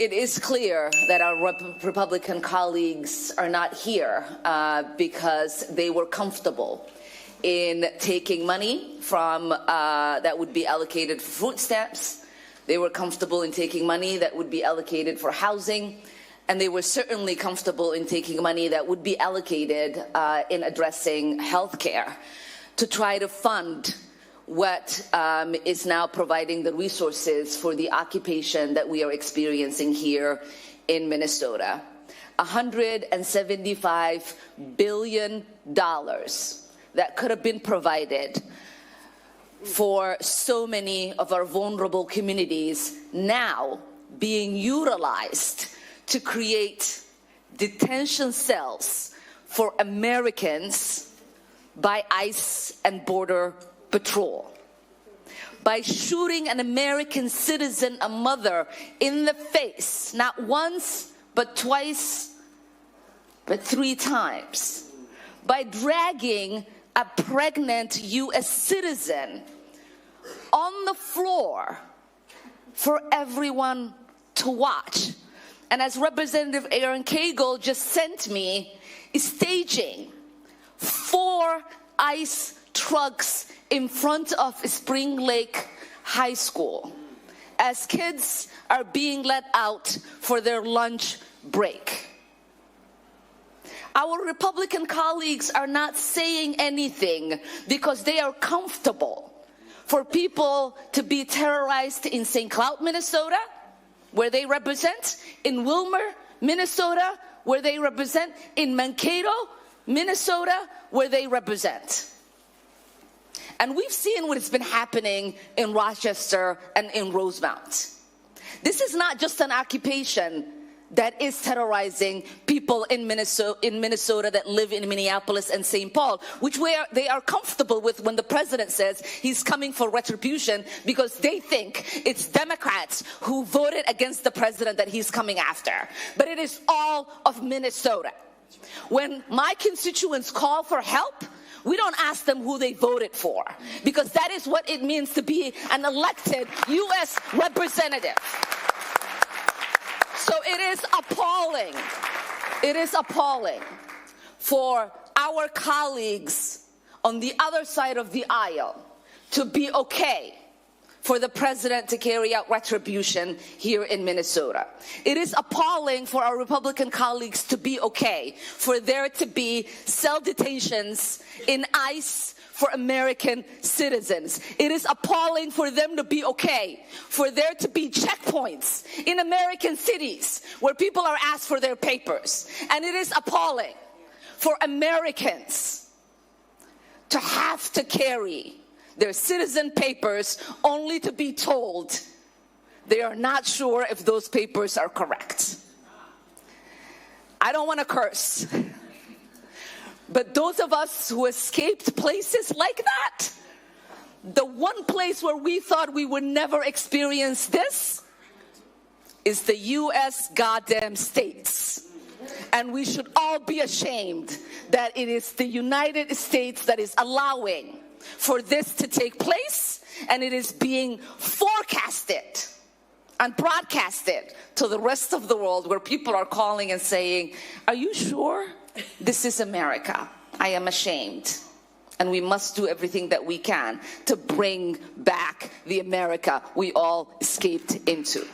It is clear that our Republican colleagues are not here because they were comfortable in taking money from that would be allocated for food stamps. They were comfortable in taking money that would be allocated for housing. And they were certainly comfortable in taking money that would be allocated in addressing health care to try to fund what is now providing the resources for the occupation that we are experiencing here in Minnesota. $175 billion that could have been provided for so many of our vulnerable communities now being utilized to create detention cells for Americans by ICE and Border Patrol. By shooting an American citizen, a mother, in the face, not once, but twice, but 3 times. By dragging a pregnant U.S. citizen on the floor for everyone to watch. And as Representative Aaron Cagle just sent me, is staging 4 ICE trucks in front of Spring Lake High School as kids are being let out for their lunch break. Our Republican colleagues are not saying anything because they are comfortable for people to be terrorized in St. Cloud, Minnesota, where they represent, in Wilmer, Minnesota, where they represent, in Mankato, Minnesota, where they represent. And we've seen what has been happening in Rochester and in Rosemount. This is not just an occupation that is terrorizing people in Minnesota that live in Minneapolis and St. Paul, which they are comfortable with when the president says he's coming for retribution because they think it's Democrats who voted against the president that he's coming after. But it is all of Minnesota. When my constituents call for help, we don't ask them who they voted for, because that is what it means to be an elected U.S. representative. So it is appalling for our colleagues on the other side of the aisle to be okay for the president to carry out retribution here in Minnesota. It is appalling for our Republican colleagues to be okay for there to be cell detentions in ICE for American citizens. It is appalling for them to be okay for there to be checkpoints in American cities where people are asked for their papers. And it is appalling for Americans to have to carry their citizen papers only to be told they are not sure if those papers are correct. I don't want to curse, but those of us who escaped places like that, the one place where we thought we would never experience this is the U.S. goddamn States. And we should all be ashamed that it is the United States that is allowing for this to take place, and it is being forecasted and broadcasted to the rest of the world, where people are calling and saying, are you sure this is America? I am ashamed. And we must do everything that we can to bring back the America we all escaped into.